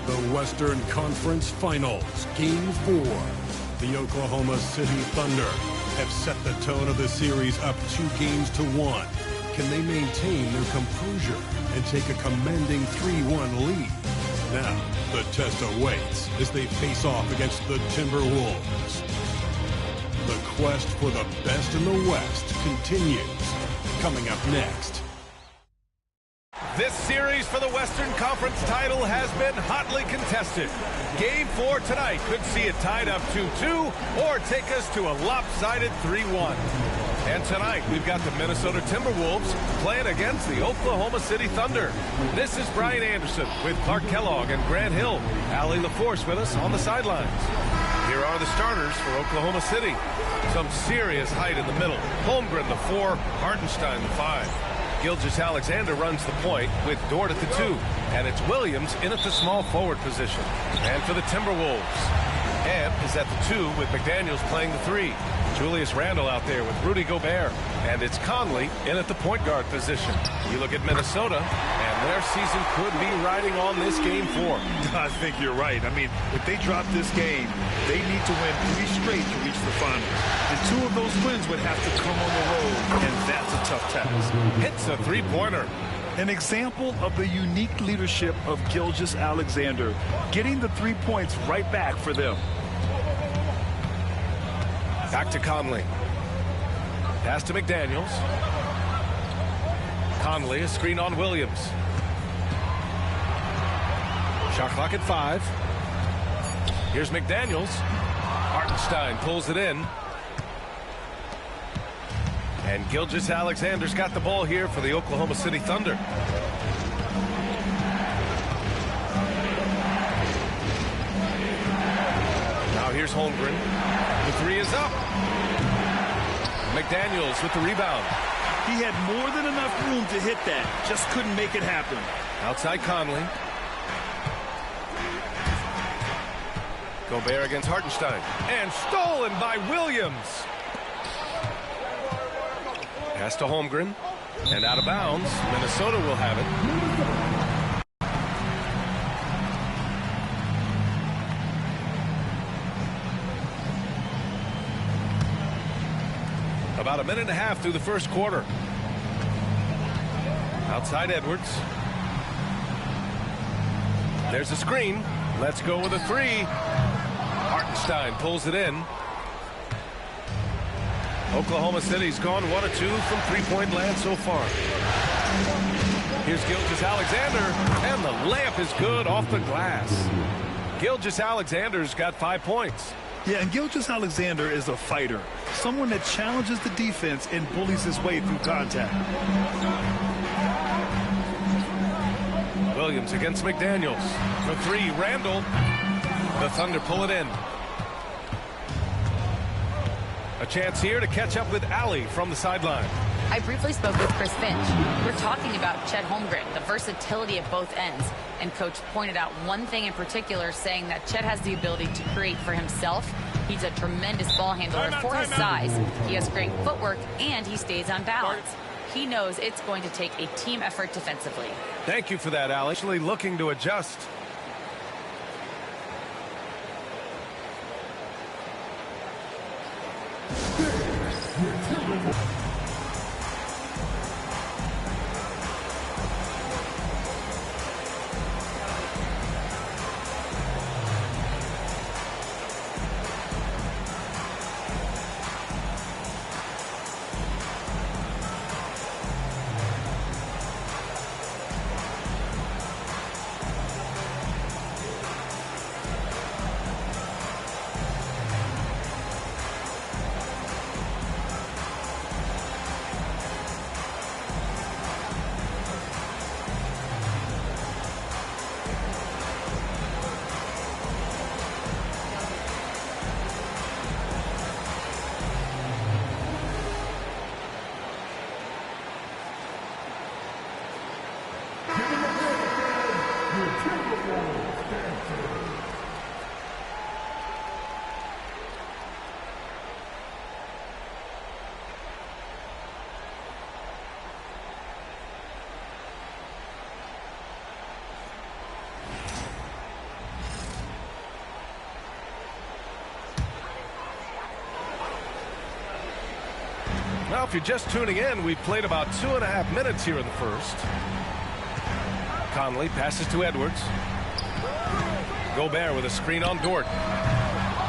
The Western Conference Finals, Game 4. The Oklahoma City Thunder have set the tone of the series up 2-1. Can they maintain their composure and take a commanding 3-1 lead? Now, the test awaits as they face off against the Timberwolves. The quest for the best in the West continues. Coming up next. This series for the Western Conference title has been hotly contested. Game 4 tonight could see it tied up 2-2 or take us to a lopsided 3-1. And tonight, we've got the Minnesota Timberwolves playing against the Oklahoma City Thunder. This is Brian Anderson with Clark Kellogg and Grant Hill. Allie LaForce with us on the sidelines. Here are the starters for Oklahoma City. Some serious height in the middle. Holmgren, the 4, Hartenstein, the 5. Gilgeous-Alexander runs the point with Dort at the 2. And it's Williams in at the small forward position. And for the Timberwolves, Ant is at the 2 with McDaniels playing the 3. Julius Randle out there with Rudy Gobert. And it's Conley in at the point guard position. You look at Minnesota, and their season could be riding on this Game 4. I think you're right. I mean, if they drop this game, they need to win 3 straight to reach the finals. And 2 of those wins would have to come on the road, and that's a tough task. Hits a 3-pointer. An example of the unique leadership of Gilgeous-Alexander, getting the 3 points right back for them. Back to Conley. Pass to McDaniels. Conley, a screen on Williams. Shot clock at 5. Here's McDaniels. Hartenstein pulls it in. And Gilgeous-Alexander's got the ball here for the Oklahoma City Thunder. Now here's Holmgren. The 3 is up. McDaniels with the rebound. He had more than enough room to hit that. Just couldn't make it happen. Outside Conley. Gobert against Hartenstein. And stolen by Williams. Pass to Holmgren. And out of bounds. Minnesota will have it. About a minute and a half through the first quarter. Outside Edwards. There's a screen. Let's go with a 3. Hartenstein pulls it in. Oklahoma City's gone 1 of 2 from three-point land so far. Here's Gilgeous-Alexander, and the layup is good off the glass. Gilgeous-Alexander's got 5 points. Yeah, and Gilgeous-Alexander is a fighter. Someone that challenges the defense and bullies his way through contact. Williams against McDaniels. For 3, Randle. The Thunder pull it in. A chance here to catch up with Allie from the sideline. I briefly spoke with Chris Finch. We're talking about Chet Holmgren, the versatility at both ends. And Coach pointed out one thing in particular, saying that Chet has the ability to create for himself. He's a tremendous ball handler for his size. He has great footwork, and he stays on balance. He knows it's going to take a team effort defensively. Thank you for that, Allie. Actually looking to adjust. Now, if you're just tuning in, we've played about 2.5 minutes here in the first. Conley passes to Edwards. Gobert with a screen on Dort.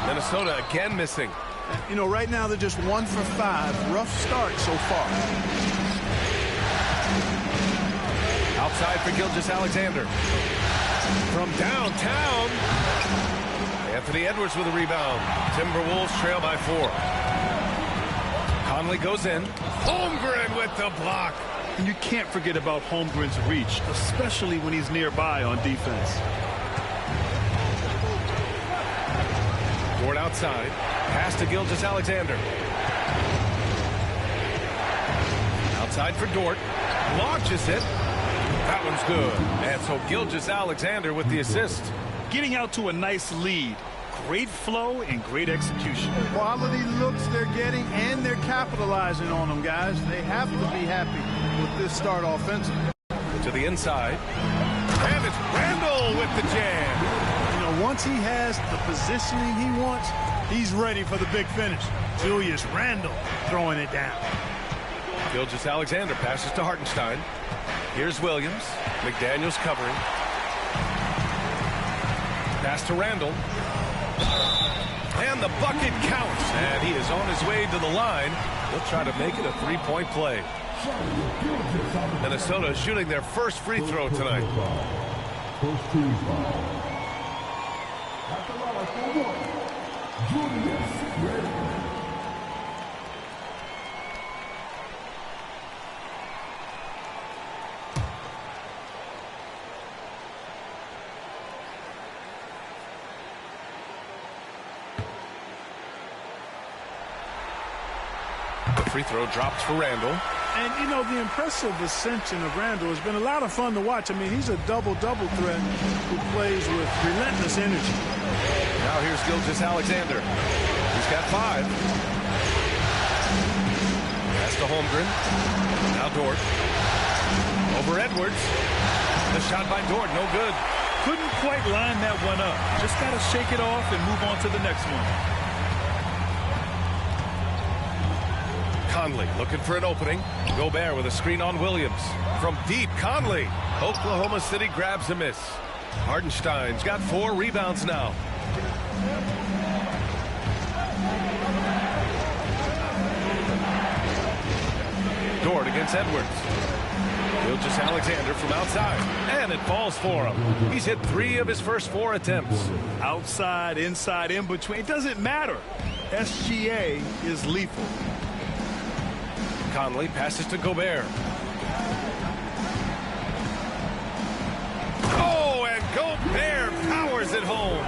Minnesota again missing. You know, right now they're just 1 for 5. Rough start so far. Outside for Gilgeous-Alexander. From downtown, Anthony Edwards with a rebound. Timberwolves trail by 4. Conley goes in. Holmgren with the block. And you can't forget about Holmgren's reach, especially when he's nearby on defense. Dort outside. Pass to Gilgeous-Alexander. Outside for Dort. Launches it. That one's good. And so Gilgeous-Alexander with the assist. Getting out to a nice lead. Great flow and great execution. Quality looks they're getting, and they're capitalizing on them, guys. They have to be happy with this start offensively. To the inside. And it's Randall with the jam. You know, once he has the positioning he wants, he's ready for the big finish. Julius Randle throwing it down. Gilgeous-Alexander passes to Hartenstein. Here's Williams. McDaniels covering. Pass to Randall. And the bucket counts. And he is on his way to the line. He'll try to make it a 3-point play. Minnesota shooting their first free throw tonight. Free throw drops for Randall. And, you know, the impressive ascension of Randall has been a lot of fun to watch. I mean, he's a double-double threat who plays with relentless energy. Now here's Gilgeous-Alexander. He's got 5. Pass to Holmgren. Now Dort. Over Edwards. The shot by Dort, no good. Couldn't quite line that one up. Just got to shake it off and move on to the next one. Conley looking for an opening. Gobert with a screen on Williams. From deep, Conley. Oklahoma City grabs a miss. Hartenstein's got 4 rebounds now. Dort against Edwards. Gilgeous-Alexander from outside. And it falls for him. He's hit 3 of his first 4 attempts. Outside, inside, in between. It doesn't matter. SGA is lethal. Conley passes to Gobert. Oh, and Gobert powers it home.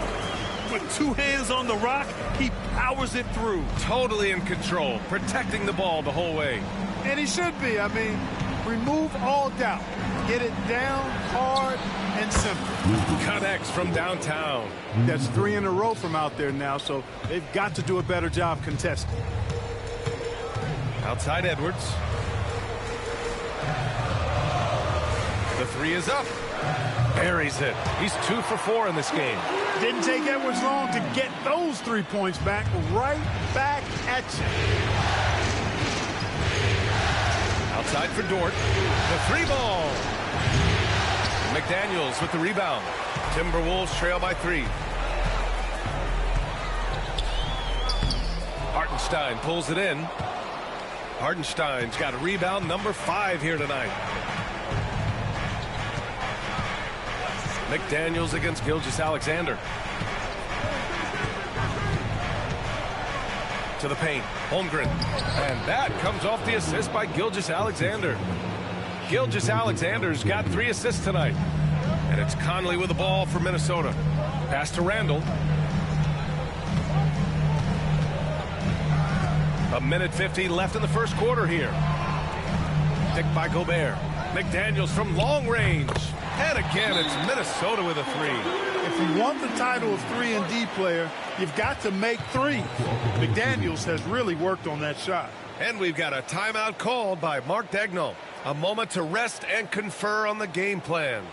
With 2 hands on the rock, he powers it through. Totally in control, protecting the ball the whole way. And he should be. I mean, remove all doubt. Get it down, hard, and simple. Connects from downtown. That's 3 in a row from out there now, so they've got to do a better job contesting. Outside Edwards. The 3 is up. Buries it. He's 2 for 4 in this game. Didn't take Edwards long to get those 3 points back. Right back at you. Outside for Dort. The 3 ball. McDaniels with the rebound. Timberwolves trail by 3. Hartenstein pulls it in. Hartenstein's got a rebound number 5 here tonight. McDaniels against Gilgeous-Alexander. To the paint. Holmgren. And that comes off the assist by Gilgeous-Alexander. Gilgeous-Alexander's got 3 assists tonight. And it's Conley with the ball for Minnesota. Pass to Randall. A minute 50 left in the first quarter here. Picked by Gobert. McDaniels from long range. And again, it's Minnesota with a 3. If you want the title of 3-and-D player, you've got to make 3s. McDaniels has really worked on that shot. And we've got a timeout called by Mark Daigneault. A moment to rest and confer on the game plan.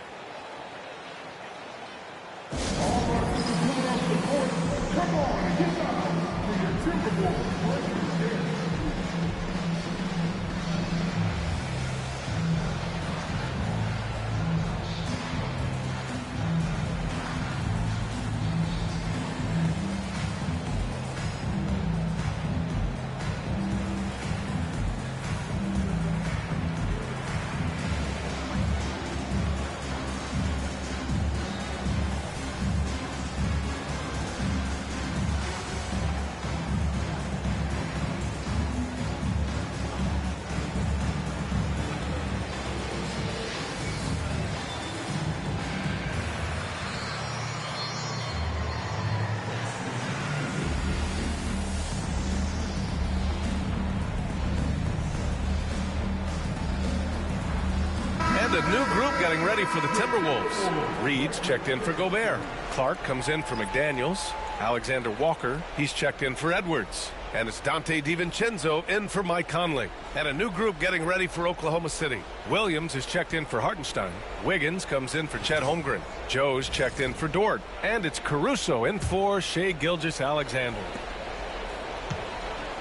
a new group getting ready for the Timberwolves. Reed's checked in for Gobert. Clark comes in for McDaniels. Alexander Walker, he's checked in for Edwards. And it's Dante DiVincenzo in for Mike Conley. And a new group getting ready for Oklahoma City. Williams is checked in for Hartenstein. Wiggins comes in for Chet Holmgren. Joe's checked in for Dort. And it's Caruso in for Shai Gilgeous-Alexander.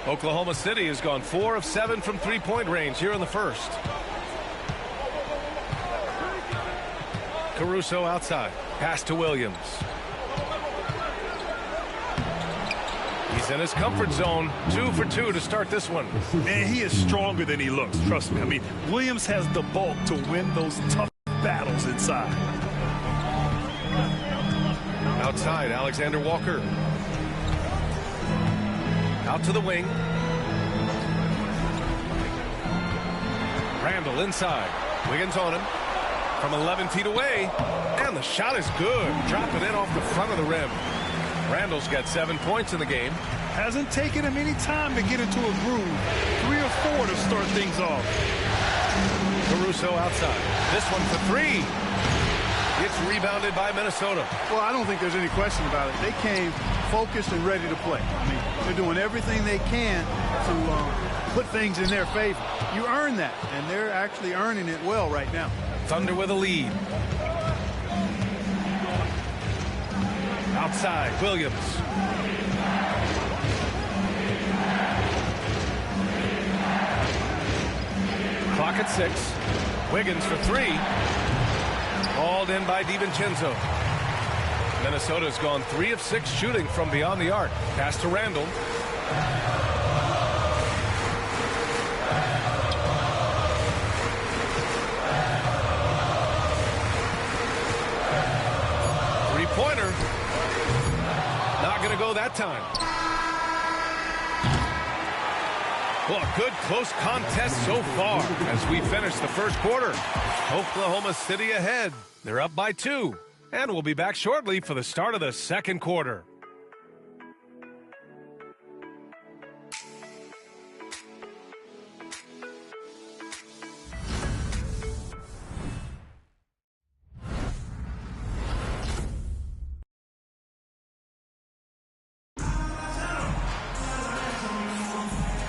Oklahoma City has gone 4 of 7 from three-point range here in the first. Caruso outside. Pass to Williams. He's in his comfort zone. 2 for 2 to start this one. Man, he is stronger than he looks. Trust me. I mean, Williams has the bulk to win those tough battles inside. Outside, Alexander Walker. Out to the wing. Randall inside. Wiggins on him. From 11 feet away. And the shot is good. Dropping in off the front of the rim. Randall's got 7 points in the game. Hasn't taken him any time to get into a groove. 3 or 4 to start things off. Caruso outside. This one for 3. It's rebounded by Minnesota. Well, I don't think there's any question about it. They came focused and ready to play. I mean, they're doing everything they can to put things in their favor. You earn that, and they're actually earning it well right now. Thunder with a lead. Outside, Williams. Clock at 6. Wiggins for 3. Hauled in by DiVincenzo. Minnesota's gone 3 of 6 shooting from beyond the arc. Pass to Randall. Three-pointer. Not going to go that time. Well, a good close contest so far as we finish the first quarter. Oklahoma City ahead. They're up by 2. And we'll be back shortly for the start of the second quarter.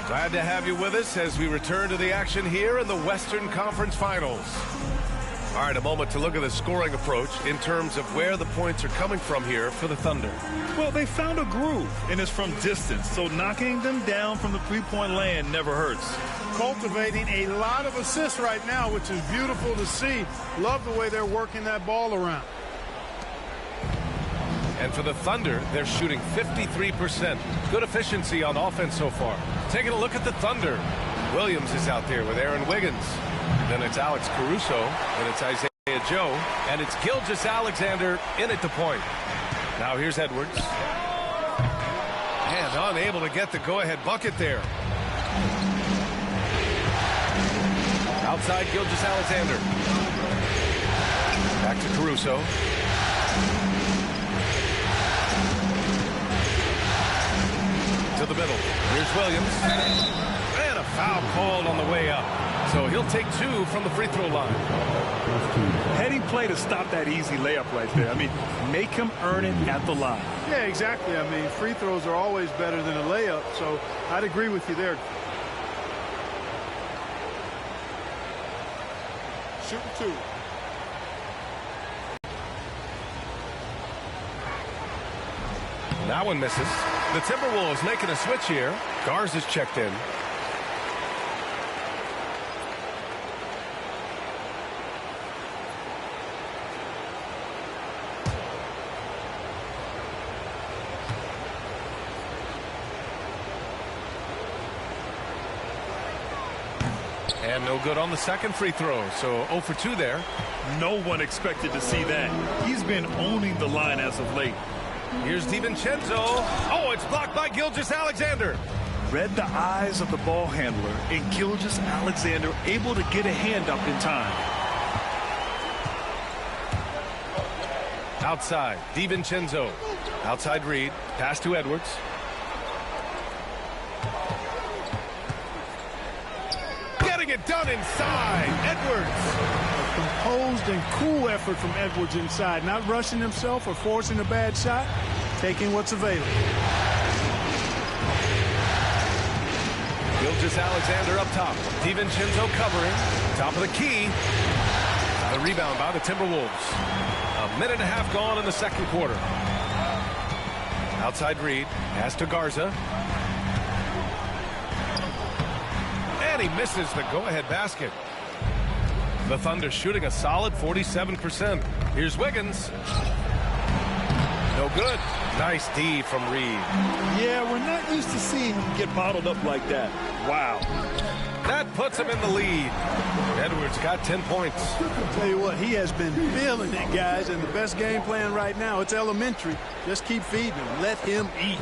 Glad to have you with us as we return to the action here in the Western Conference Finals. All right, a moment to look at the scoring approach in terms of where the points are coming from here for the Thunder. Well, they found a groove, and it's from distance, so knocking them down from the three-point land never hurts. Cultivating a lot of assists right now, which is beautiful to see. Love the way they're working that ball around. And for the Thunder, they're shooting 53%. Good efficiency on offense so far. Taking a look at the Thunder. Williams is out there with Aaron Wiggins. Then it's Alex Caruso, and it's Isaiah Joe, and it's Gilgeous-Alexander in at the point. Now here's Edwards. And unable to get the go-ahead bucket there. Outside Gilgeous-Alexander. Back to Caruso. To the middle. Here's Williams. And a foul called on the way up. So he'll take 2 from the free throw line. Heading play to stop that easy layup right there. I mean, make him earn it at the line. Yeah, exactly. I mean, free throws are always better than a layup, so I'd agree with you there. Shooting 2. That one misses. The Timberwolves making a switch here. Garza's checked in. And no good on the second free throw, so 0 for 2 there. No one expected to see that. He's been owning the line as of late. Here's DiVincenzo. Oh, it's blocked by Gilgeous-Alexander. Read the eyes of the ball handler, and Gilgeous-Alexander able to get a hand up in time. Outside, DiVincenzo. Outside Reed. Pass to Edwards. Getting it done inside. Edwards. composed and cool effort from Edwards inside, not rushing himself or forcing a bad shot, taking what's available. Gilgeous-Alexander up top. DiVincenzo covering. Top of the key. The rebound by the Timberwolves. A minute and a half gone in the second quarter. Outside Reed. Pass to Garza. And he misses the go-ahead basket. The Thunder shooting a solid 47%. Here's Wiggins. No good. Nice D from Reed. Yeah, we're not used to seeing him get bottled up like that. Wow. That puts him in the lead. Edwards got 10 points. I'll tell you what, he has been feeling it, guys, and the best game plan right now, it's elementary. Just keep feeding him. Let him eat.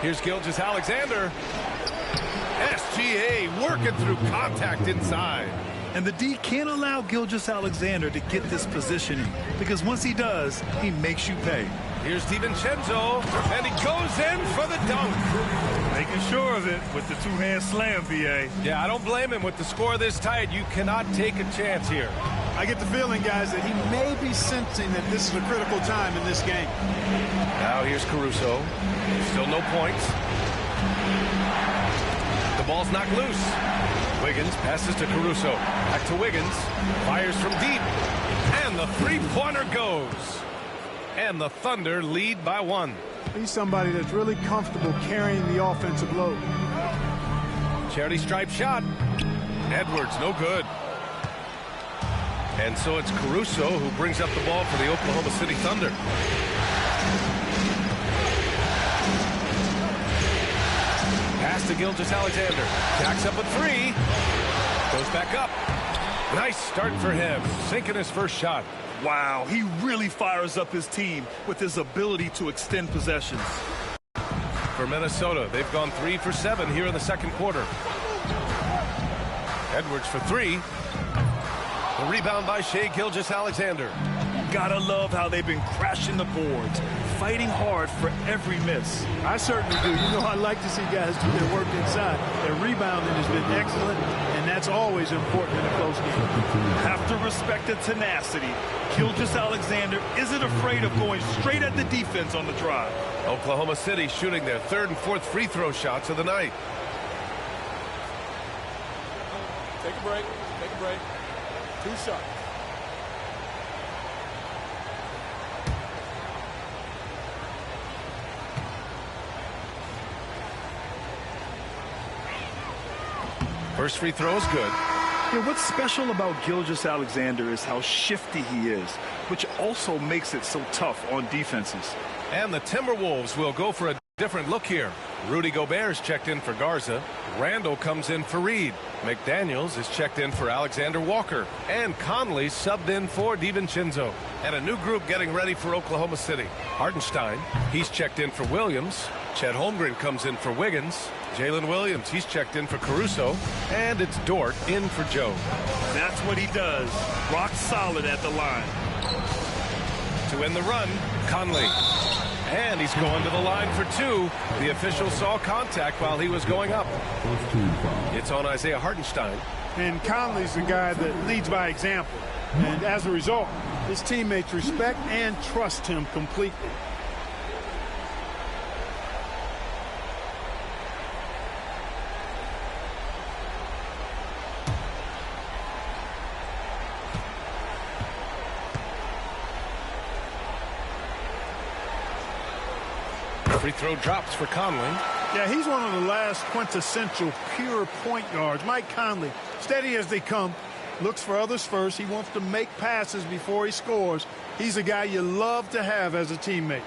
Here's Gilgeous-Alexander. SGA working through contact inside. And the D can't allow Gilgeous-Alexander to get this positioning, because once he does, he makes you pay. Here's DiVincenzo, and he goes in for the dunk. Making sure of it with the two-hand slam, VA. Yeah, I don't blame him with the score this tight. You cannot take a chance here. I get the feeling, guys, that he may be sensing that this is a critical time in this game. Now here's Caruso. Still no points. The ball's knocked loose. Wiggins passes to Caruso. Back to Wiggins. Fires from deep. And the three-pointer goes. And the Thunder lead by 1. He's somebody that's really comfortable carrying the offensive load. Charity stripe shot. Edwards, no good. And so it's Caruso who brings up the ball for the Oklahoma City Thunder. Pass to Gilgeous-Alexander. Jacks up a three. Goes back up. Nice start for him. Sinking his first shot. Wow, he really fires up his team with his ability to extend possessions. For Minnesota, they've gone 3 for 7 here in the second quarter. Edwards for 3. The rebound by Shai Gilgeous-Alexander. Gotta love how they've been crashing the boards, fighting hard for every miss. I certainly do. You know, I like to see guys do their work inside. Their rebounding has been excellent, and that's always important in a close game. Have to respect the tenacity. Gilgeous-Alexander isn't afraid of going straight at the defense on the drive. Oklahoma City shooting their 3rd and 4th free throw shots of the night. Take a break. Take a break. 2 shots. First free throw is good. Yeah, what's special about Gilgeous-Alexander is how shifty he is, which also makes it so tough on defenses. And the Timberwolves will go for a different look here. Rudy Gobert's checked in for Garza. Randall comes in for Reed. McDaniels is checked in for Alexander Walker. And Conley subbed in for DiVincenzo. And a new group getting ready for Oklahoma City. Hartenstein, he's checked in for Williams. Chet Holmgren comes in for Wiggins. Jalen Williams, he's checked in for Caruso. And it's Dort in for Joe. That's what he does. Rock solid at the line. To end the run, Conley. And he's going to the line for 2. The official saw contact while he was going up. It's on Isaiah Hartenstein. And Conley's the guy that leads by example. And as a result, his teammates respect and trust him completely. Free throw drops for Conley. Yeah, he's one of the last quintessential pure point guards. Mike Conley, steady as they come, looks for others first. He wants to make passes before he scores. He's a guy you love to have as a teammate.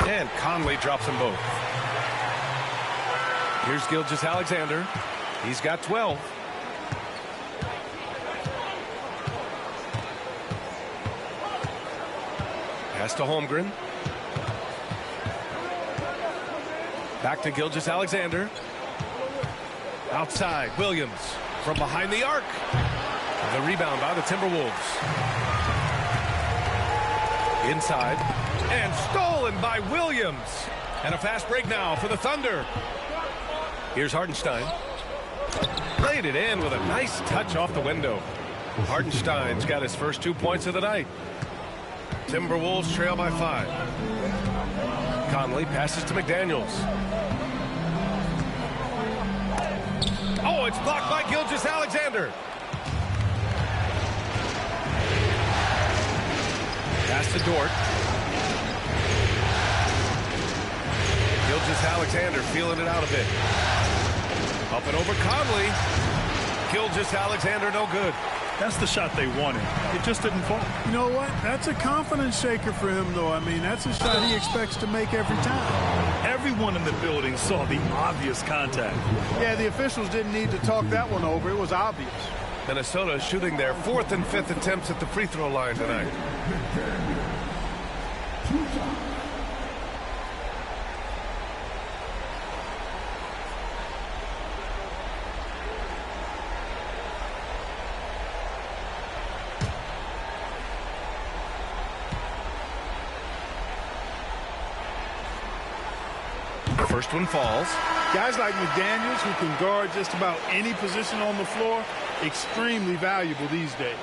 And Conley drops them both. Here's Gilgeous-Alexander. He's got 12. Pass to Holmgren. Back to Gilgeous-Alexander. Outside, Williams from behind the arc. The rebound by the Timberwolves. Inside, And stolen by Williams. And a fast break now for the Thunder. Here's Hartenstein. Played it in with a nice touch off the window. Hartenstein's got his first 2 points of the night. Timberwolves trail by 5. Conley passes to McDaniels. Oh, it's blocked by Gilgeous-Alexander. Pass to Dort. Gilgeous-Alexander feeling it out a bit. Up and over Conley. Gilgeous-Alexander no good. That's the shot they wanted. It just didn't fall. You know what? That's a confidence shaker for him, though. I mean, that's a shot he expects to make every time. Everyone in the building saw the obvious contact. Yeah, the officials didn't need to talk that one over. It was obvious. Minnesota shooting their 4th and 5th attempts at the free throw line tonight. First one falls. Guys like McDaniels, who can guard just about any position on the floor, extremely valuable these days.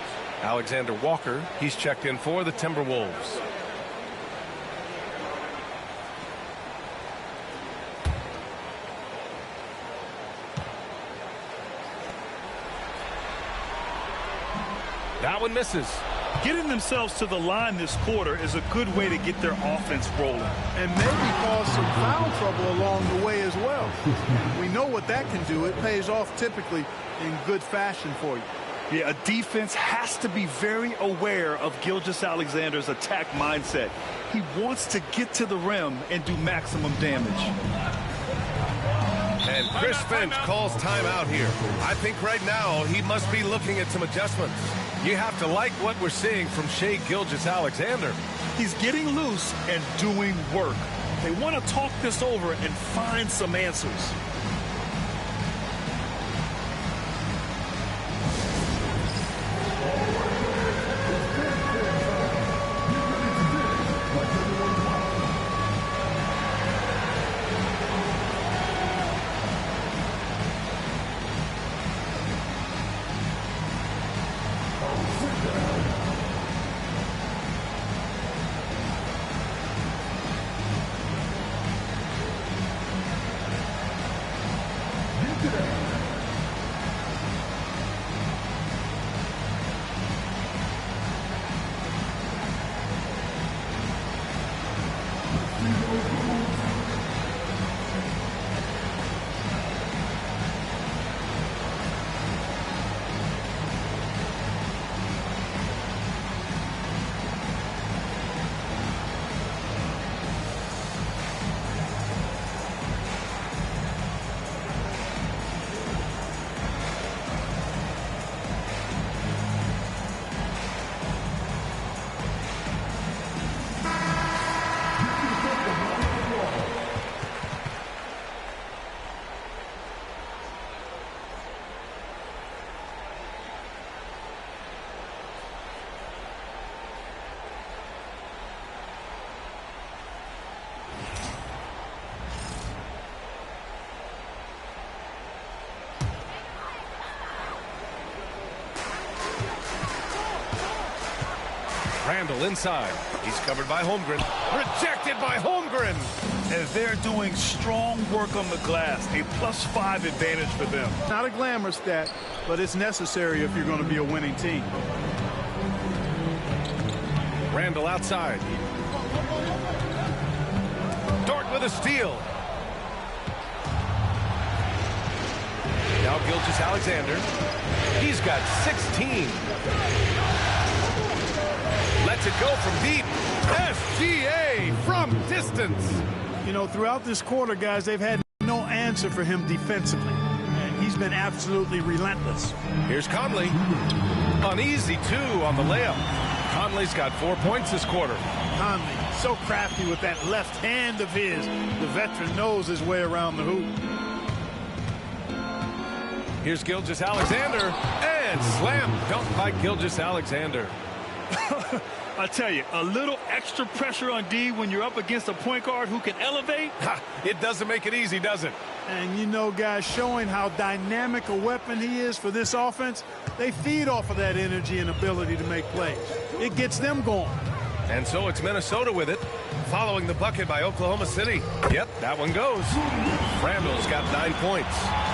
Alexander Walker, he's checked in for the Timberwolves. That one misses. Getting themselves to the line this quarter is a good way to get their offense rolling. And maybe cause some foul trouble along the way as well. We know what that can do. It pays off typically in good fashion for you. Yeah, a defense has to be very aware of Gilgeous-Alexander's attack mindset. He wants to get to the rim and do maximum damage. And Chris Finch calls timeout here. I think right now he must be looking at some adjustments. You have to like what we're seeing from Shai Gilgeous-Alexander. He's getting loose and doing work. They want to talk this over and find some answers. Randall inside. He's covered by Holmgren. Rejected by Holmgren. And they're doing strong work on the glass. A +5 advantage for them. Not a glamour stat, but it's necessary if you're going to be a winning team. Randall outside. Dort with a steal. Now Gilgeous-Alexander. He's got 16. Lets it go from deep. SGA from distance. You know, throughout this quarter, guys, they've had no answer for him defensively. And he's been absolutely relentless. Here's Conley. An easy 2 on the layup. Conley's got 4 points this quarter. Conley, so crafty with that left hand of his. The veteran knows his way around the hoop. Here's Gilgeous-Alexander. And slam dunk by Gilgeous-Alexander. I tell you, a little extra pressure on D when you're up against a point guard who can elevate. It doesn't make it easy, does it? And you know, guys, showing how dynamic a weapon he is for this offense, they feed off of that energy and ability to make plays. It gets them going. And so it's Minnesota with it, following the bucket by Oklahoma City. Yep, that one goes. Randall's got 9 points.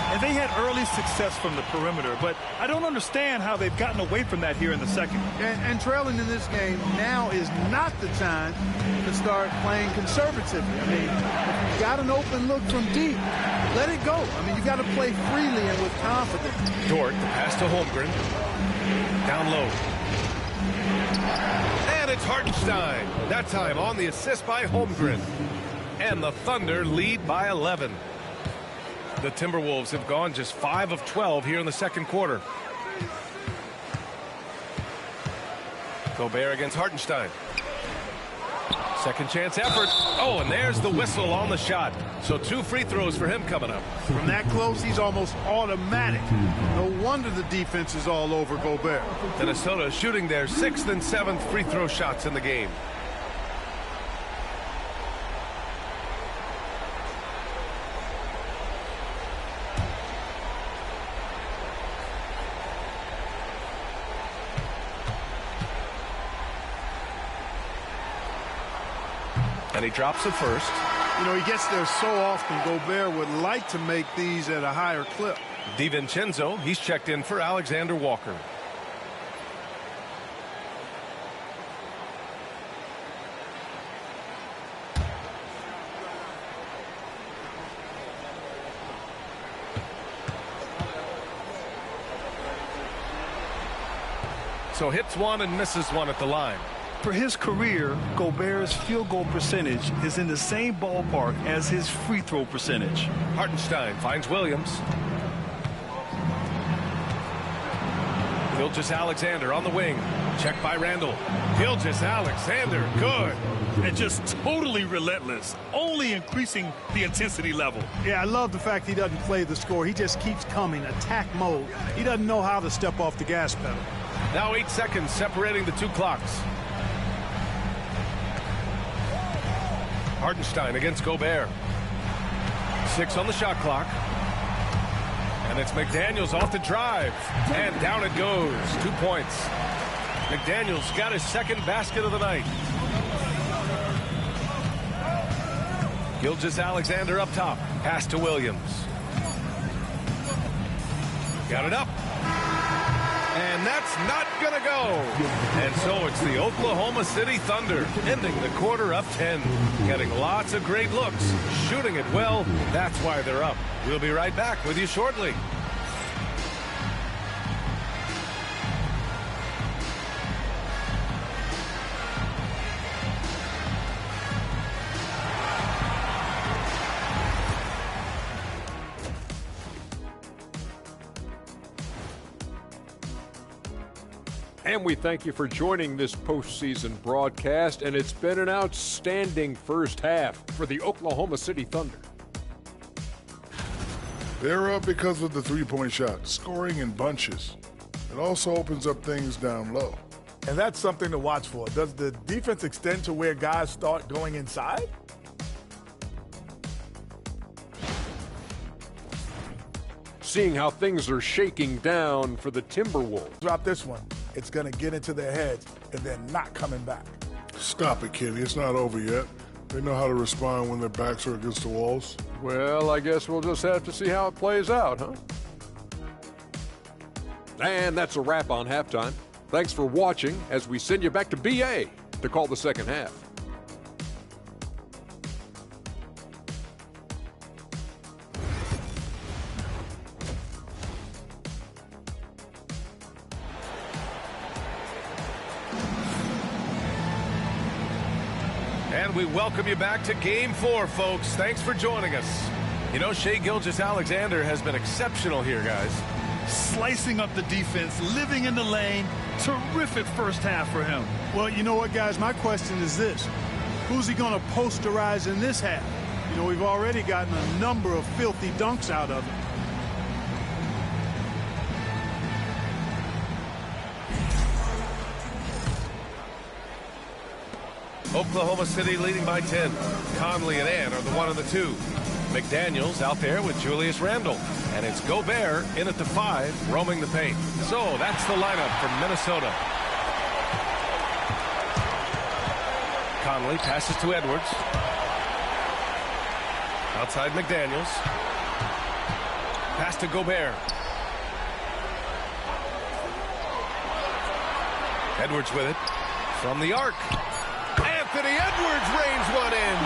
And they had early success from the perimeter, but I don't understand how they've gotten away from that here in the second. And trailing in this game now is not the time to start playing conservatively. I mean, if you've got an open look from deep, let it go. I mean, you've got to play freely and with confidence. Dort, the pass to Holmgren. Down low. And it's Hartenstein. That time on the assist by Holmgren. And the Thunder lead by 11. The Timberwolves have gone just 5 of 12 here in the second quarter. Gobert against Hartenstein. Second chance effort. Oh, and there's the whistle on the shot. So 2 free throws for him coming up. From that close, he's almost automatic. No wonder the defense is all over Gobert. Minnesota shooting their 6th and 7th free throw shots in the game. And he drops it first. You know, he gets there so often. Gobert would like to make these at a higher clip. DiVincenzo, he's checked in for Alexander Walker. So hits one and misses one at the line. For his career, Gobert's field goal percentage is in the same ballpark as his free throw percentage. Hartenstein finds Williams. Gilgeous-Alexander on the wing. Checked by Randall. Gilgeous-Alexander, good. And just totally relentless, only increasing the intensity level. Yeah, I love the fact he doesn't play the score. He just keeps coming, attack mode. He doesn't know how to step off the gas pedal. Now 8 seconds separating the 2 clocks. Hartenstein against Gobert. 6 on the shot clock. And it's McDaniels off the drive. And down it goes. 2 points. McDaniels got his 2nd basket of the night. Gilgeous-Alexander up top. Pass to Williams. Got it up. And that's not going to go. And so it's the Oklahoma City Thunder ending the quarter up 10. Getting lots of great looks. Shooting it well. That's why they're up. We'll be right back with you shortly. And we thank you for joining this postseason broadcast, and it's been an outstanding first half for the Oklahoma City Thunder. They're up because of the three-point shot, scoring in bunches. It also opens up things down low. And that's something to watch for. Does the defense extend to where guys start going inside? Seeing how things are shaking down for the Timberwolves. Drop this one. It's going to get into their heads, and they're not coming back. Stop it, Kenny. It's not over yet. They know how to respond when their backs are against the walls. Well, I guess we'll just have to see how it plays out, huh? And that's a wrap on halftime. Thanks for watching as we send you back to BA to call the second half. And we welcome you back to Game 4, folks. Thanks for joining us. You know, Shai Gilgeous-Alexander has been exceptional here, guys. Slicing up the defense, living in the lane. Terrific first half for him. Well, you know what, guys? My question is this. Who's he going to posterize in this half? You know, we've already gotten a number of filthy dunks out of him. Oklahoma City leading by 10. Conley and Ann are the 1 and the 2. McDaniels out there with Julius Randle. And it's Gobert in at the 5, roaming the paint. So that's the lineup for Minnesota. Conley passes to Edwards. Outside McDaniels. Pass to Gobert. Edwards with it. From the arc. Anthony Edwards rains one in.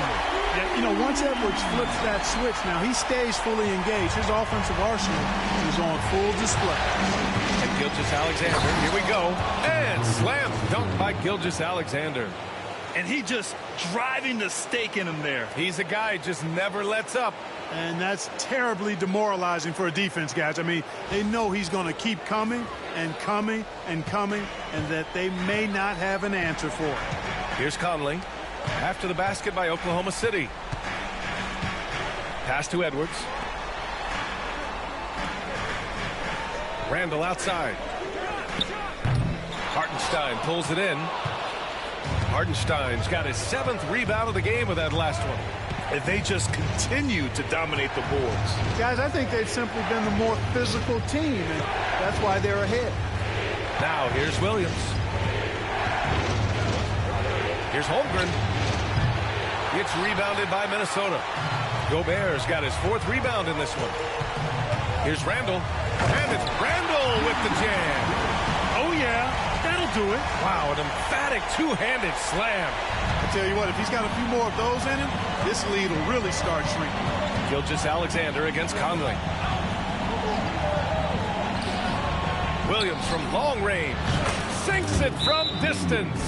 Yeah, you know, once Edwards flips that switch, now he stays fully engaged. His offensive arsenal is on full display. And Gilgeous-Alexander, here we go. And slam dunk by Gilgeous-Alexander. And he just driving the stake in him there. He's a guy who just never lets up. And that's terribly demoralizing for a defense, guys. I mean, they know he's going to keep coming and coming and coming, and that they may not have an answer for it. Here's Conley. After the basket by Oklahoma City. Pass to Edwards. Randle outside. Hartenstein pulls it in. Hartenstein's got his 7th rebound of the game with that last one. And they just continue to dominate the boards. Guys, I think they've simply been the more physical team, and that's why they're ahead. Now here's Williams. Here's Holmgren. It's rebounded by Minnesota. Gobert's got his 4th rebound in this one. Here's Randle. And it's Randle with the jam. Oh, yeah. That'll do it. Wow, an emphatic two-handed slam. I tell you what, if he's got a few more of those in him, this lead will really start shrinking. Gilgeous-Alexander against Conley. Williams from long range. Sinks it from distance.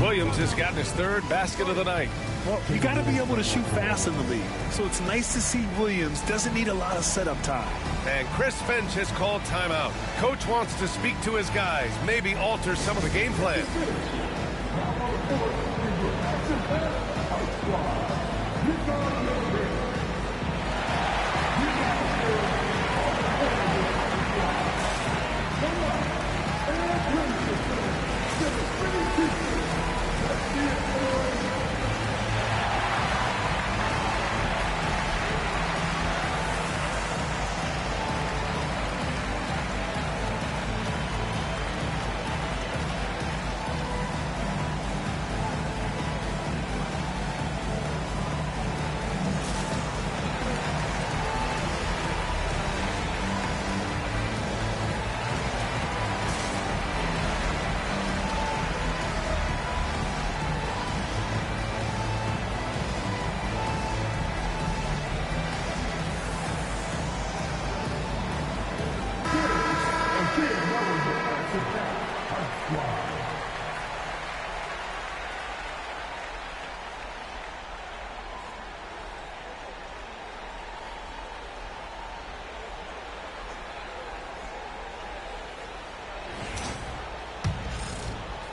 Williams has gotten his 3rd basket of the night. Well, you got to be able to shoot fast in the league. So it's nice to see Williams doesn't need a lot of setup time. And Chris Finch has called timeout. Coach wants to speak to his guys, maybe alter some of the game plan.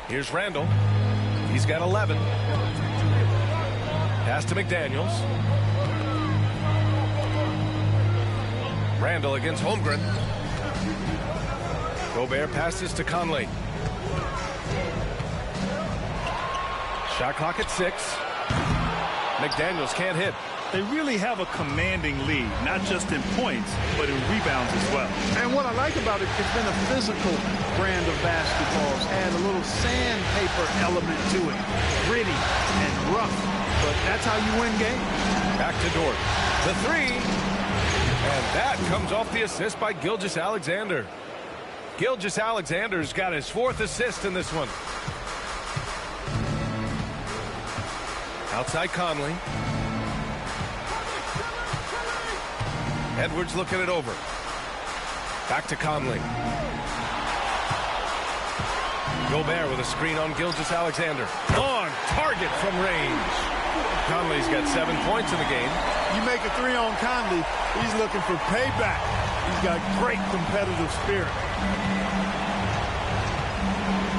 Here's Randle. He's got 11. Pass to McDaniels. Randle against Holmgren. Gobert passes to Conley. Shot clock at 6. McDaniels can't hit. They really have a commanding lead, not just in points, but in rebounds as well. And what I like about it, it's been a physical brand of basketball. It's had a little sandpaper element to it. Gritty and rough, but that's how you win games. Back to Dort. The 3. And that comes off the assist by Gilgeous-Alexander. Gilgeous-Alexander's got his 4th assist in this one. Outside Conley. Edwards looking it over. Back to Conley. Gobert with a screen on Gilgeous-Alexander. On target from range. Conley's got 7 points in the game. You make a 3 on Conley, he's looking for payback. He's got great competitive spirit.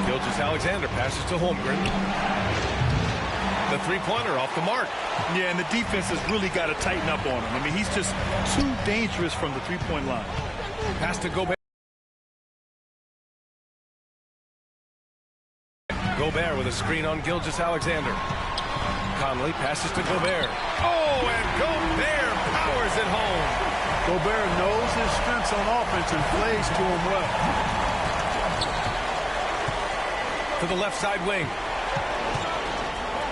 Gilgeous-Alexander passes to Holmgren. The 3-pointer off the mark. Yeah, and the defense has really got to tighten up on him. I mean, he's just too dangerous from the 3-point line. Pass to Gobert. Gobert with a screen on Gilgeous-Alexander. Conley passes to Gobert. Oh, and Gobert powers it home. Gobert knows his strengths on offense and plays to him well. To the left side wing.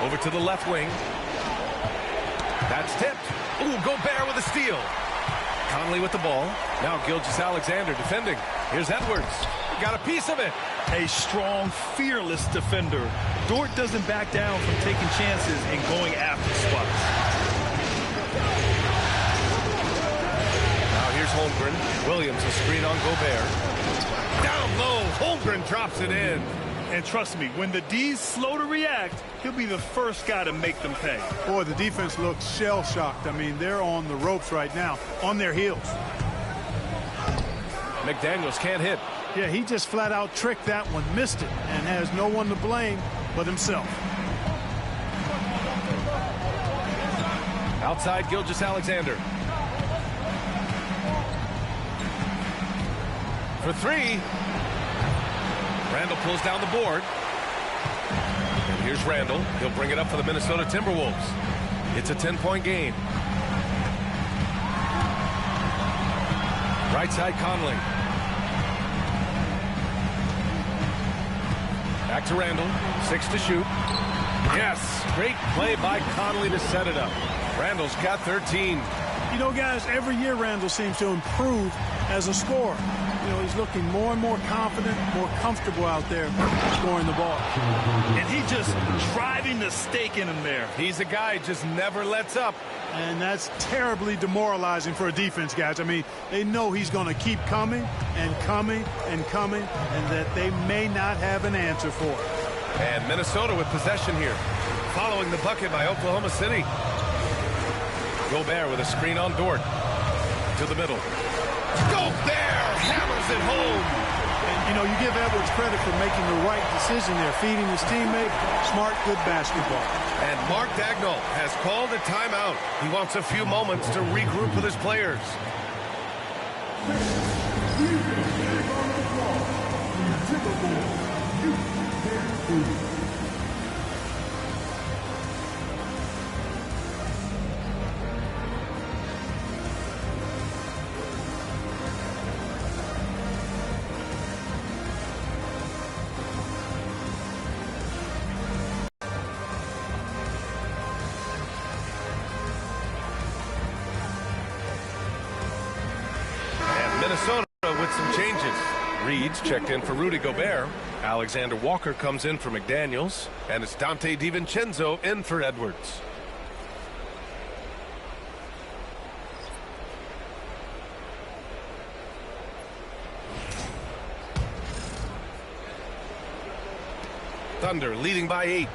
Over to the left wing. That's tipped. Ooh, Gobert with a steal. Conley with the ball. Now Gilgeous-Alexander defending. Here's Edwards. Got a piece of it. A strong, fearless defender. Dort doesn't back down from taking chances and going after spots. Now here's Holmgren. Williams a screen on Gobert. Down low. Holmgren drops it in. And trust me, when the D's slow to react, he'll be the first guy to make them pay. Boy, the defense looks shell-shocked. I mean, they're on the ropes right now, on their heels. McDaniels can't hit. Yeah, he just flat out tricked that one, missed it, and has no one to blame but himself. Outside Gilgeous-Alexander. For three. Randall pulls down the board. And here's Randall. He'll bring it up for the Minnesota Timberwolves. It's a 10-point game. Right side Conley. Back to Randall. 6 to shoot. Yes. Great play by Conley to set it up. Randall's got 13. You know, guys, every year Randall seems to improve as a scorer. You know, he's looking more and more confident, more comfortable out there scoring the ball. And he just driving the stake in him there. He's a guy who just never lets up. And that's terribly demoralizing for a defense, guys. I mean, they know he's going to keep coming and coming and coming, and that they may not have an answer for it. And Minnesota with possession here. Following the bucket by Oklahoma City. Gobert with a screen on Dort. To the middle. Gobert hammers it home. And, you know, you give Edwards credit for making the right decision there, feeding his teammate. Smart, good basketball. And Mark Dagnall has called a timeout. He wants a few moments to regroup with his players. Minnesota with some changes. Reed's checked in for Rudy Gobert. Alexander Walker comes in for McDaniels. And it's Dante DiVincenzo in for Edwards. Thunder leading by 8.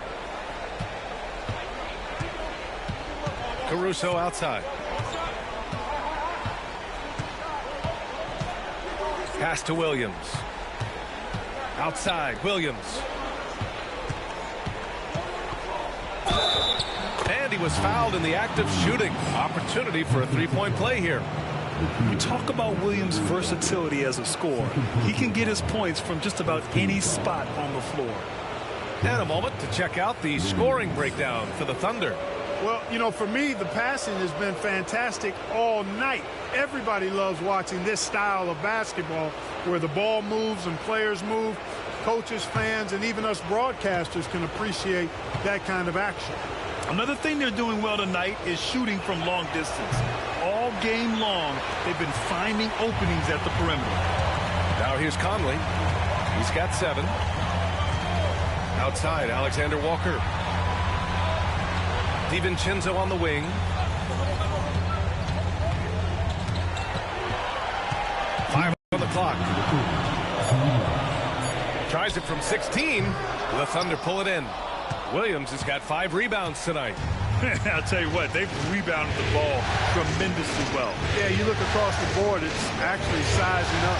Caruso outside. Pass to Williams. Outside, Williams. And he was fouled in the act of shooting. Opportunity for a three-point play here. We talk about Williams' versatility as a scorer. He can get his points from just about any spot on the floor. And a moment to check out the scoring breakdown for the Thunder. Well, you know, for me, the passing has been fantastic all night. Everybody loves watching this style of basketball where the ball moves and players move. Coaches, fans, and even us broadcasters can appreciate that kind of action. Another thing they're doing well tonight is shooting from long distance. All game long, they've been finding openings at the perimeter. Now here's Conley. He's got 7. Outside, Alexander Walker. DiVincenzo on the wing. Five on the clock. Tries it from 16. The Thunder pull it in. Williams has got 5 rebounds tonight. I'll tell you what, they've rebounded the ball tremendously well. Yeah, you look across the board, it's actually sizing up,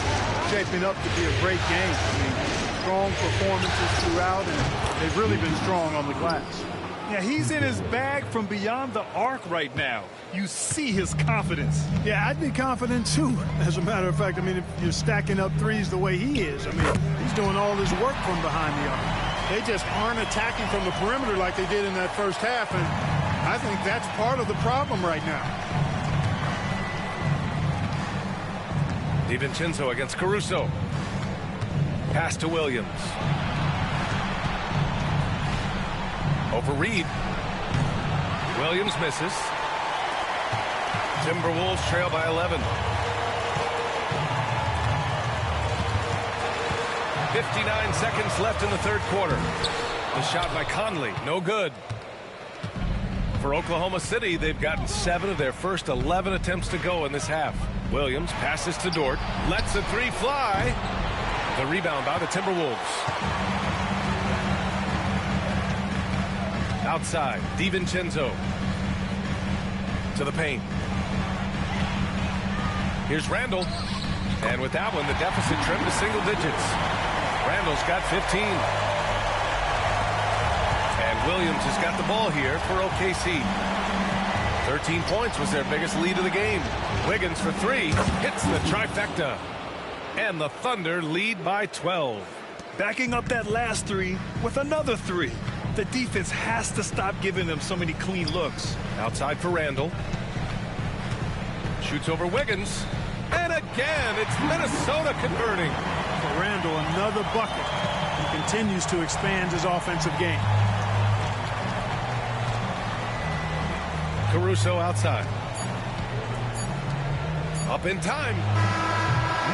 shaping up to be a great game. I mean, strong performances throughout, and they've really been strong on the glass. Yeah, he's in his bag from beyond the arc right now. You see his confidence. Yeah, I'd be confident too. As a matter of fact, I mean, if you're stacking up threes the way he is, I mean, he's doing all his work from behind the arc. They just aren't attacking from the perimeter like they did in that first half, and I think that's part of the problem right now. DiVincenzo against Caruso. Pass to Williams. Over Reed. Williams misses. Timberwolves trail by 11. 59 seconds left in the third quarter. The shot by Conley, no good. For Oklahoma City, they've gotten 7 of their first 11 attempts to go in this half. Williams passes to Dort, lets a three fly. The rebound by the Timberwolves. Outside, DiVincenzo to the paint. Here's Randall. And with that one, the deficit trimmed to single digits. Randall's got 15. And Williams has got the ball here for OKC. 13 points was their biggest lead of the game. Wiggins for 3, hits the trifecta. And the Thunder lead by 12. Backing up that last 3 with another 3. The defense has to stop giving them so many clean looks. Outside for Randall. Shoots over Wiggins. And again, it's Minnesota converting. For Randall, another bucket. He continues to expand his offensive game. Caruso outside. Up in time.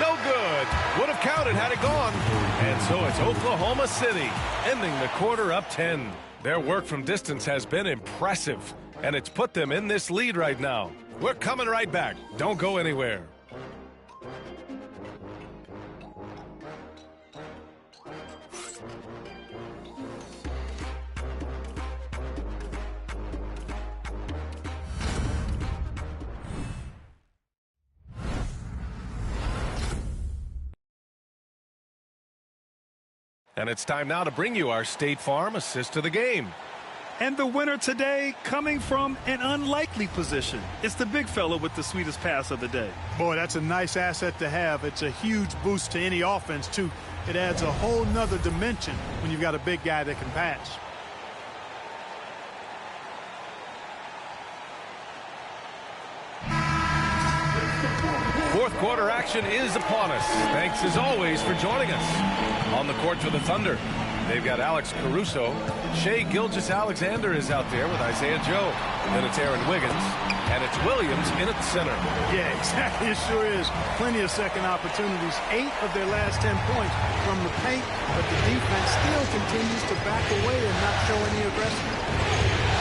No good. Would have counted had it gone. And so it's Oklahoma City ending the quarter up 10. Their work from distance has been impressive, and it's put them in this lead right now. We're coming right back. Don't go anywhere. And it's time now to bring you our State Farm assist to the game. And the winner today coming from an unlikely position. It's the big fella with the sweetest pass of the day. Boy, that's a nice asset to have. It's a huge boost to any offense, too. It adds a whole nother dimension when you've got a big guy that can pass. Fourth quarter action is upon us. Thanks as always for joining us. On the court for the Thunder, they've got Alex Caruso. Shai Gilgeous-Alexander is out there with Isaiah Joe. Then it's Aaron Wiggins, and it's Williams in at the center. Yeah, exactly. It sure is. Plenty of second opportunities. 8 of their last 10 points from the paint, but the defense still continues to back away and not show any aggression.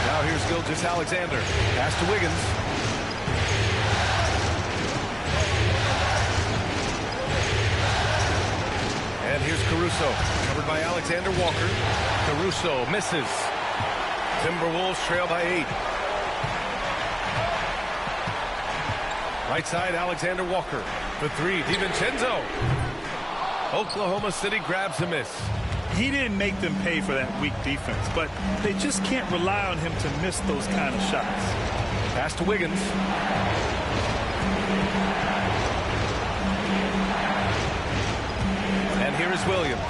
Now here's Gilgeous-Alexander. Pass to Wiggins. And here's Caruso, covered by Alexander Walker. Caruso misses. Timberwolves trail by 8. Right side, Alexander Walker. For 3, DiVincenzo. Oklahoma City grabs a miss. He didn't make them pay for that weak defense, but they just can't rely on him to miss those kind of shots. Pass to Wiggins. And here is Williams.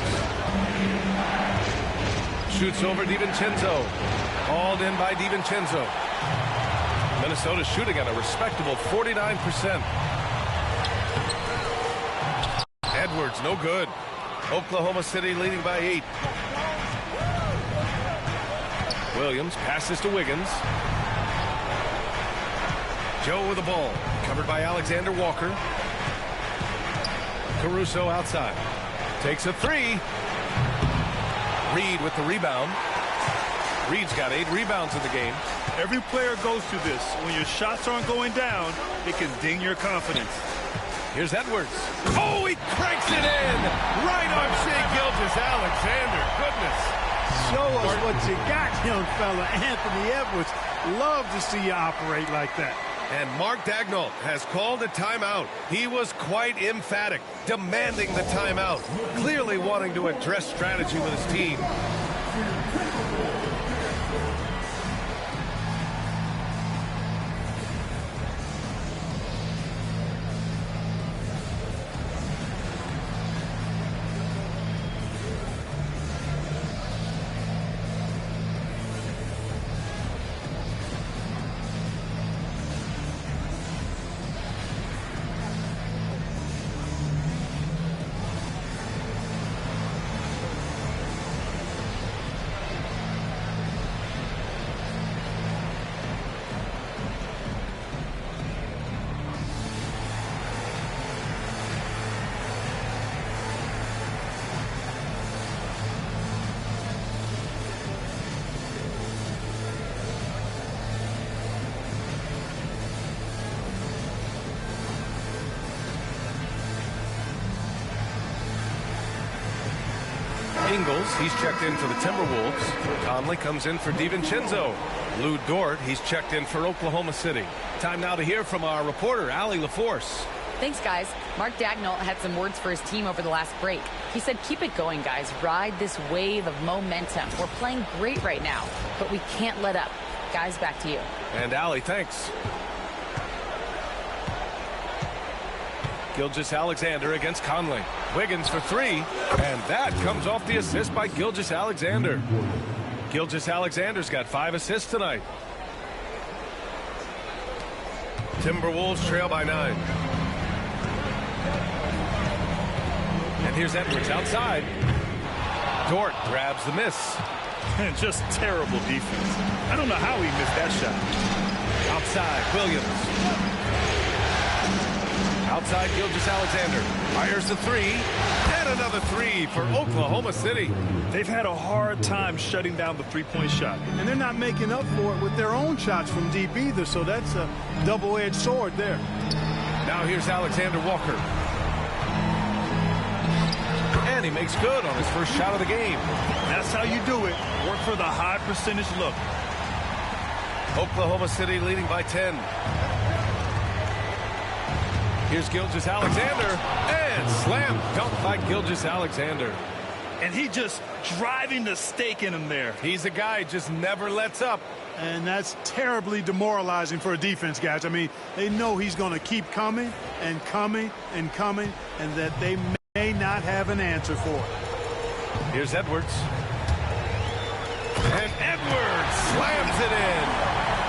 Shoots over DiVincenzo. Hauled in by DiVincenzo. Minnesota shooting at a respectable 49%. Edwards, no good. Oklahoma City leading by 8. Williams passes to Wiggins. Joe with the ball. Covered by Alexander Walker. Caruso outside. Takes a 3. Reed with the rebound. Reed's got 8 rebounds in the game. Every player goes through this. When your shots aren't going down, it can ding your confidence. Here's Edwards. Oh, he cranks it in! Right on Shai Gilgeous-Alexander. Goodness. Show us what you got, young fella. Anthony Edwards. Love to see you operate like that. And Mark Daigneault has called a timeout. He was quite emphatic, demanding the timeout, clearly wanting to address strategy with his team. Ingles, he's checked in for the Timberwolves. Conley comes in for DiVincenzo. Lou Dort, he's checked in for Oklahoma City. Time now to hear from our reporter, Allie LaForce. Thanks, guys. Mark Dagnall had some words for his team over the last break. He said, keep it going, guys. Ride this wave of momentum. We're playing great right now, but we can't let up. Guys, back to you. And Allie, thanks. Gilgeous-Alexander against Conley. Wiggins for three, and that comes off the assist by Gilgeous-Alexander. Gilgeous-Alexander's got 5 assists tonight. Timberwolves trail by 9. And here's Edwards outside. Dort grabs the miss. And just terrible defense. I don't know how he missed that shot. Outside, Williams. Outside, Gilgeous-Alexander fires the three, and another three for Oklahoma City. They've had a hard time shutting down the three-point shot. And they're not making up for it with their own shots from deep either, so that's a double-edged sword there. Now here's Alexander Walker. And he makes good on his first shot of the game. That's how you do it. Work for the high percentage look. Oklahoma City leading by 10. Here's Gilgeous-Alexander, and slam dunk by Gilgeous-Alexander. And he just driving the stake in him there. He's a guy who just never lets up. And that's terribly demoralizing for a defense, guys. I mean, they know he's going to keep coming and coming and coming, and that they may not have an answer for it. Here's Edwards. And Edwards slams it in.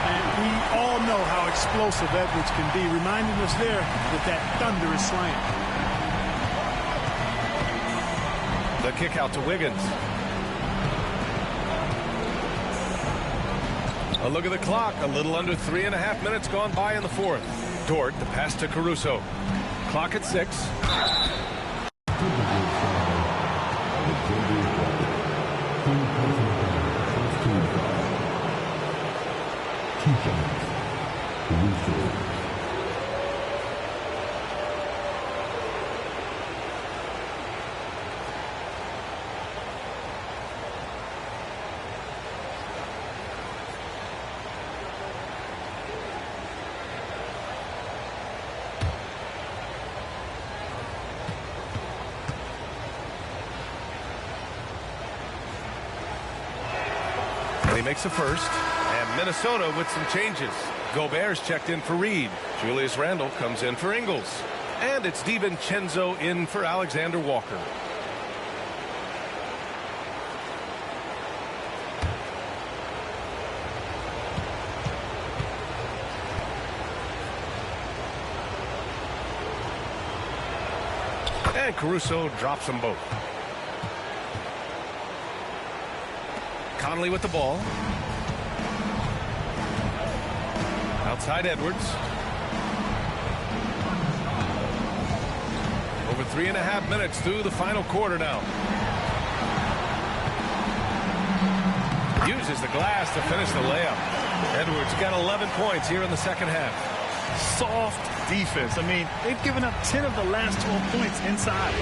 And we all know how explosive Edwards can be, reminding us there that thunderous slam. The kick out to Wiggins. A look at the clock. A little under 3.5 minutes gone by in the fourth. Dort, the pass to Caruso. Clock at 6. He makes a first, and Minnesota with some changes. Gobert's checked in for Reed. Julius Randle comes in for Ingles. And it's DiVincenzo in for Alexander Walker. And Caruso drops them both. Conley with the ball. Outside Edwards. Over 3.5 minutes through the final quarter now. Uses the glass to finish the layup. Edwards got 11 points here in the second half. Soft defense. I mean, they've given up 10 of the last 12 points inside.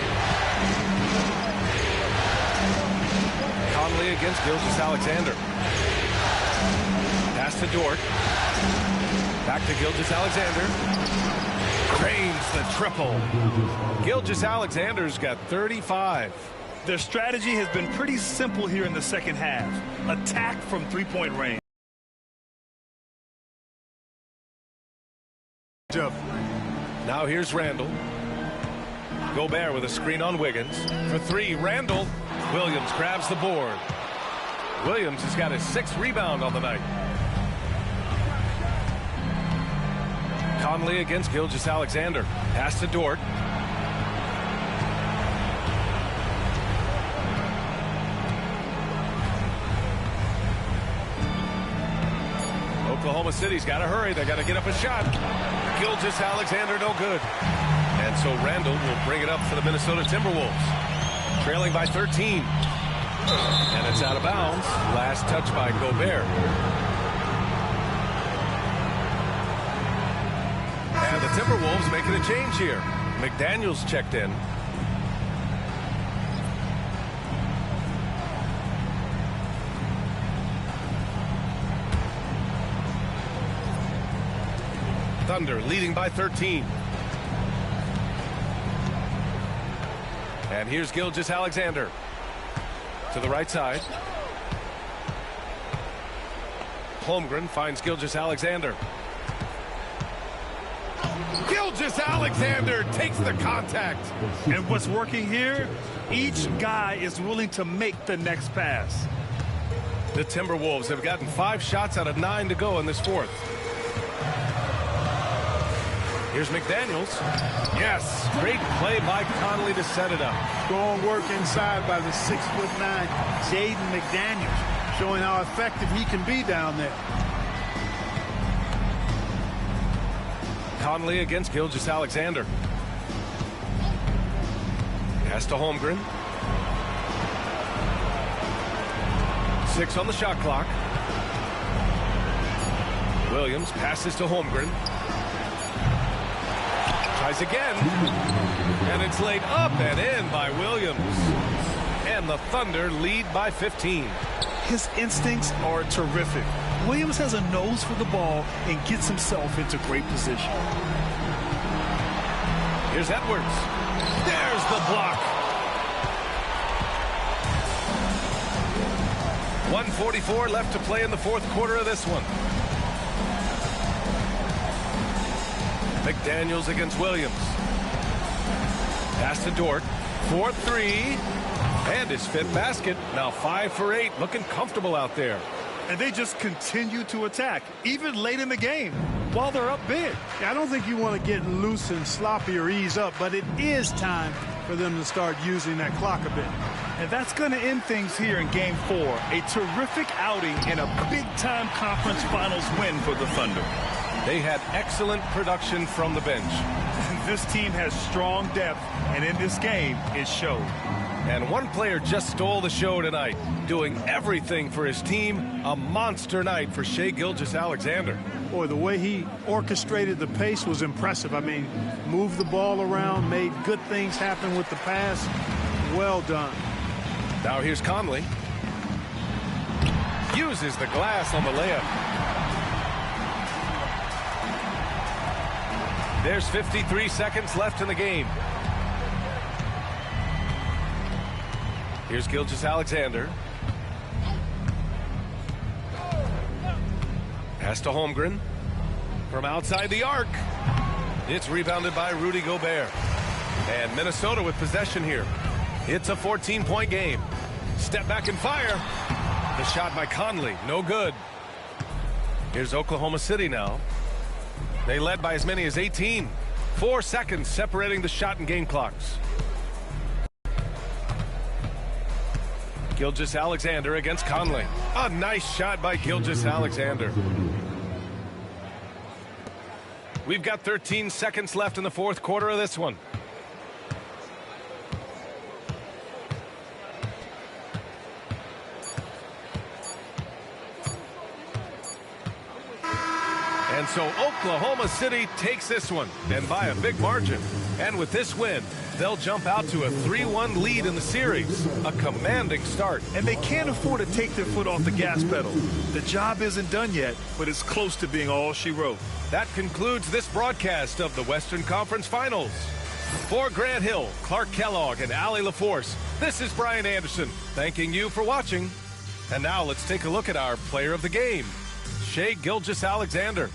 Conley against Gilgeous-Alexander. Pass to Dort. Back to Gilgeous-Alexander. Drains the triple. Gilgeous-Alexander's got 35. Their strategy has been pretty simple here in the second half. Attack from three-point range. Now here's Randle. Gobert with a screen on Wiggins. For three, Randle. Williams grabs the board. Williams has got his 6th rebound on the night. Conley against Gilgeous-Alexander. Pass to Dort. Oklahoma City's got to hurry. They got to get up a shot. Gilgeous-Alexander no good. And so Randle will bring it up for the Minnesota Timberwolves. Trailing by 13. And it's out of bounds. Last touch by Gobert. And the Timberwolves making a change here. McDaniels checked in. Thunder leading by 13. And here's Gilgeous-Alexander to the right side. Holmgren finds Gilgeous-Alexander. Gilgeous-Alexander takes the contact. And what's working here, each guy is willing to make the next pass. The Timberwolves have gotten 5 shots out of 9 to go in this fourth. Here's McDaniels. Yes, great play by Conley to set it up. Strong work inside by the 6'9" Jaden McDaniels, showing how effective he can be down there. Conley against Gilgeous-Alexander. Pass to Holmgren. 6 on the shot clock. Williams passes to Holmgren. Tries again. And it's laid up and in by Williams. And the Thunder lead by 15. His instincts are terrific. Williams has a nose for the ball and gets himself into great position. Here's Edwards. There's the block. 1:44 left to play in the fourth quarter of this one. McDaniels against Williams. Pass to Dort. 4-3. And his 5th basket. Now 5 for 8. Looking comfortable out there. And they just continue to attack, even late in the game, while they're up big. I don't think you want to get loose and sloppy or ease up, but it is time for them to start using that clock a bit. And that's going to end things here in Game 4. A terrific outing and a big-time conference finals win for the Thunder. They had excellent production from the bench. This team has strong depth, and in this game, it showed. And one player just stole the show tonight, doing everything for his team. A monster night for Shai Gilgeous-Alexander. Boy, the way he orchestrated the pace was impressive. I mean, moved the ball around, made good things happen with the pass. Well done. Now here's Conley. Uses the glass on the layup. There's 53 seconds left in the game. Here's Gilgeous-Alexander. Pass to Holmgren. From outside the arc. It's rebounded by Rudy Gobert. And Minnesota with possession here. It's a 14-point game. Step back and fire. The shot by Conley. No good. Here's Oklahoma City now. They led by as many as 18. 4 seconds separating the shot and game clocks. Gilgeous-Alexander against Conley. A nice shot by Gilgeous-Alexander. We've got 13 seconds left in the fourth quarter of this one. And so Oklahoma City takes this one, and by a big margin. And with this win, they'll jump out to a 3-1 lead in the series. A commanding start. And they can't afford to take their foot off the gas pedal. The job isn't done yet, but it's close to being all she wrote. That concludes this broadcast of the Western Conference Finals. For Grant Hill, Clark Kellogg, and Allie LaForce, this is Brian Anderson, thanking you for watching. And now let's take a look at our player of the game, Shai Gilgeous-Alexander.